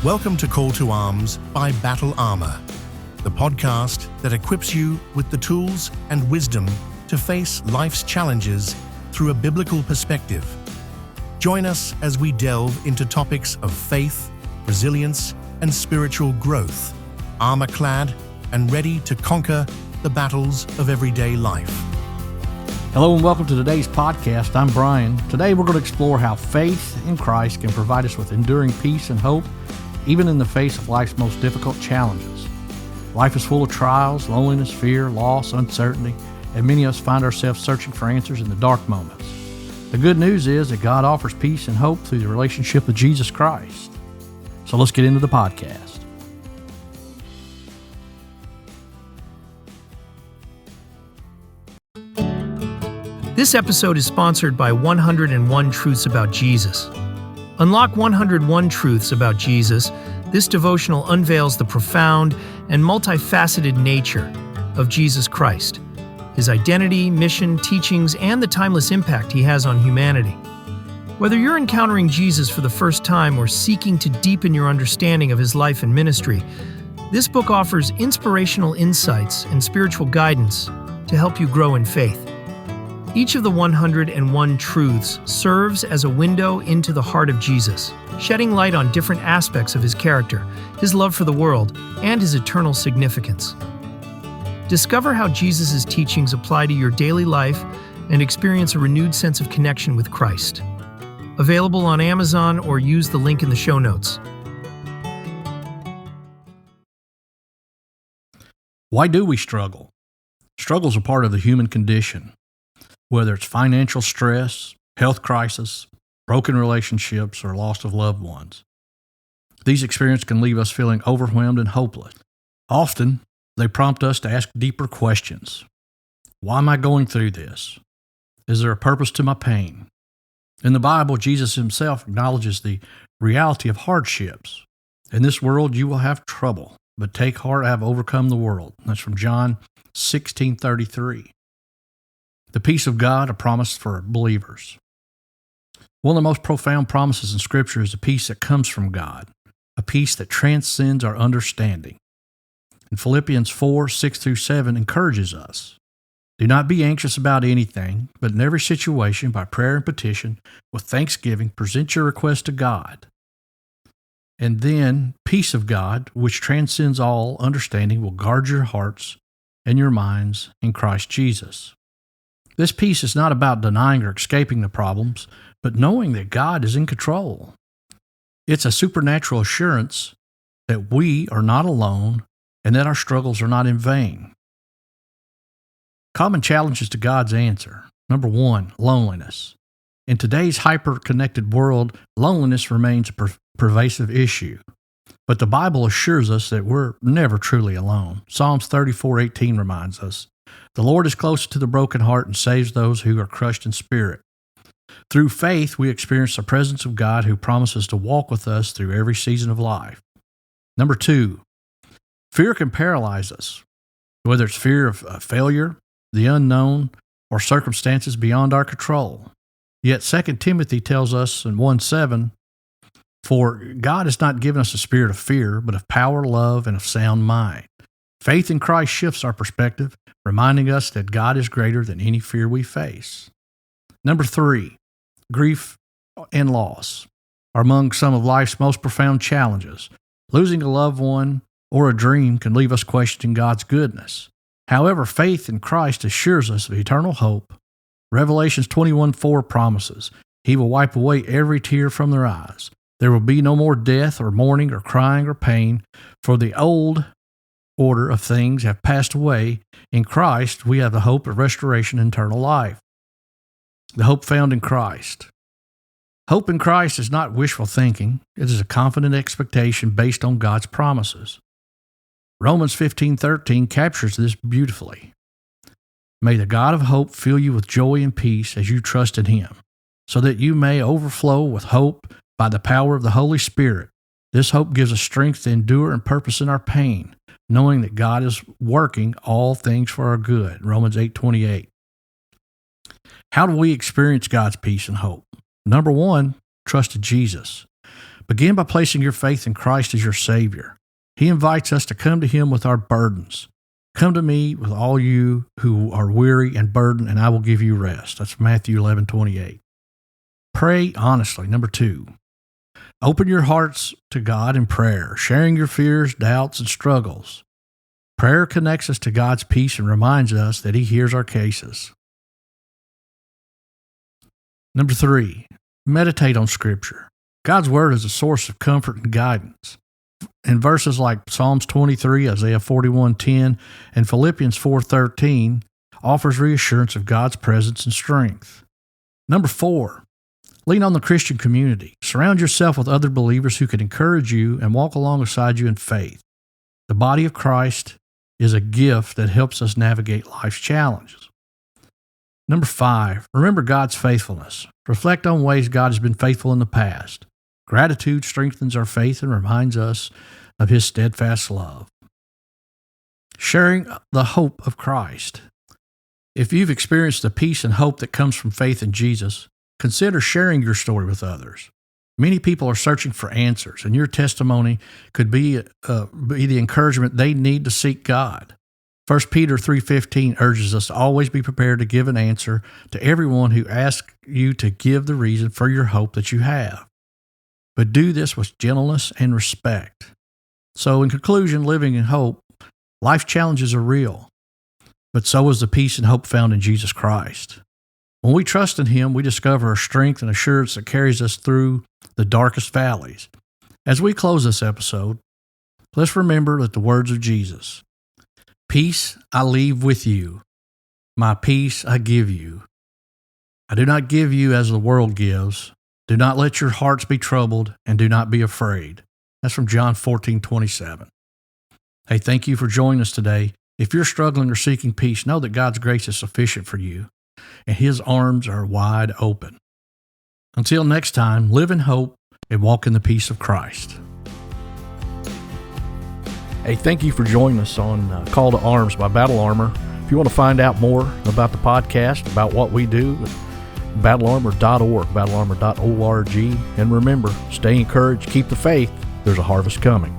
Welcome to Call to Arms by Battle Armor, the podcast that equips you with the tools and wisdom to face life's challenges through a biblical perspective. Join us as we delve into topics of faith, resilience, and spiritual growth, armor-clad and ready to conquer the battles of everyday life. Hello and welcome to today's podcast. I'm Brian. Today we're going to explore how faith in Christ can provide us with enduring peace and hope, even in the face of life's most difficult challenges. Life is full of trials, loneliness, fear, loss, uncertainty, and many of us find ourselves searching for answers in the dark moments. The good news is that God offers peace and hope through the relationship with Jesus Christ. So let's get into the podcast. This episode is sponsored by 101 Truths About Jesus. Unlock 101 Truths About Jesus. This devotional unveils the profound and multifaceted nature of Jesus Christ, his identity, mission, teachings, and the timeless impact he has on humanity. Whether you're encountering Jesus for the first time or seeking to deepen your understanding of his life and ministry, this book offers inspirational insights and spiritual guidance to help you grow in faith. Each of the 101 truths serves as a window into the heart of Jesus, shedding light on different aspects of his character, his love for the world, and his eternal significance. Discover how Jesus' teachings apply to your daily life and experience a renewed sense of connection with Christ. Available on Amazon or use the link in the show notes. Why do we struggle? Struggles are part of the human condition. Whether it's financial stress, health crisis, broken relationships, or loss of loved ones. These experiences can leave us feeling overwhelmed and hopeless. Often, they prompt us to ask deeper questions. Why am I going through this? Is there a purpose to my pain? In the Bible, Jesus himself acknowledges the reality of hardships. In this world, you will have trouble, but take heart, I have overcome the world. That's from John 16:33. The peace of God, a promise for believers. One of the most profound promises in Scripture is the peace that comes from God, a peace that transcends our understanding. And Philippians 4:6-7 encourages us. Do not be anxious about anything, but in every situation, by prayer and petition, with thanksgiving, present your request to God. And then, peace of God, which transcends all understanding, will guard your hearts and your minds in Christ Jesus. This peace is not about denying or escaping the problems, but knowing that God is in control. It's a supernatural assurance that we are not alone and that our struggles are not in vain. Common challenges to God's answer. Number one, loneliness. In today's hyper-connected world, loneliness remains a pervasive issue. But the Bible assures us that we're never truly alone. Psalms 34:18 reminds us, the Lord is close to the broken heart and saves those who are crushed in spirit. Through faith, we experience the presence of God who promises to walk with us through every season of life. Number two, fear can paralyze us, whether it's fear of failure, the unknown, or circumstances beyond our control. Yet 2 Timothy tells us in 1:7, for God has not given us a spirit of fear, but of power, love, and of sound mind. Faith in Christ shifts our perspective, reminding us that God is greater than any fear we face. Number three, grief and loss are among some of life's most profound challenges. Losing a loved one or a dream can leave us questioning God's goodness. However, faith in Christ assures us of eternal hope. Revelations 21:4 promises, He will wipe away every tear from their eyes. There will be no more death or mourning or crying or pain, for the old order of things have passed away. In Christ, we have the hope of restoration and eternal life. The hope found in Christ. Hope in Christ is not wishful thinking. It is a confident expectation based on God's promises. Romans 15:13 captures this beautifully. May the God of hope fill you with joy and peace as you trust in Him, so that you may overflow with hope by the power of the Holy Spirit. This hope gives us strength to endure and purpose in our pain, knowing that God is working all things for our good. Romans 8:28. How do we experience God's peace and hope? Number one, trust in Jesus. Begin by placing your faith in Christ as your Savior. He invites us to come to Him with our burdens. Come to me with all you who are weary and burdened, and I will give you rest. That's Matthew 11:28. Pray honestly. Number 2, open your hearts to God in prayer, sharing your fears, doubts, and struggles. Prayer connects us to God's peace and reminds us that He hears our cases. Number 3, meditate on Scripture. God's Word is a source of comfort and guidance. In verses like Psalms 23, Isaiah 41:10, and Philippians 4:13 offers reassurance of God's presence and strength. Number 4, lean on the Christian community. Surround yourself with other believers who can encourage you and walk alongside you in faith. The body of Christ is a gift that helps us navigate life's challenges. Number 5, remember God's faithfulness. Reflect on ways God has been faithful in the past. Gratitude strengthens our faith and reminds us of His steadfast love. Sharing the hope of Christ. If you've experienced the peace and hope that comes from faith in Jesus, consider sharing your story with others. Many people are searching for answers, and your testimony could be the encouragement they need to seek God. 1 Peter 3:15 urges us to always be prepared to give an answer to everyone who asks you to give the reason for your hope that you have. But do this with gentleness and respect. So in conclusion, living in hope, life challenges are real, but so is the peace and hope found in Jesus Christ. When we trust in Him, we discover a strength and assurance that carries us through the darkest valleys. As we close this episode, let's remember that the words of Jesus, "Peace I leave with you, my peace I give you. I do not give you as the world gives. Do not let your hearts be troubled, and do not be afraid." That's from John 14:27. Hey, thank you for joining us today. If you're struggling or seeking peace, know that God's grace is sufficient for you, and His arms are wide open. Until next time, live in hope and walk in the peace of Christ. Hey, thank you for joining us on Call to Arms by Battle Armor. If you want to find out more about the podcast, about what we do, battlearmor.org, battlearmor.org. And remember, stay encouraged, keep the faith. There's a harvest coming.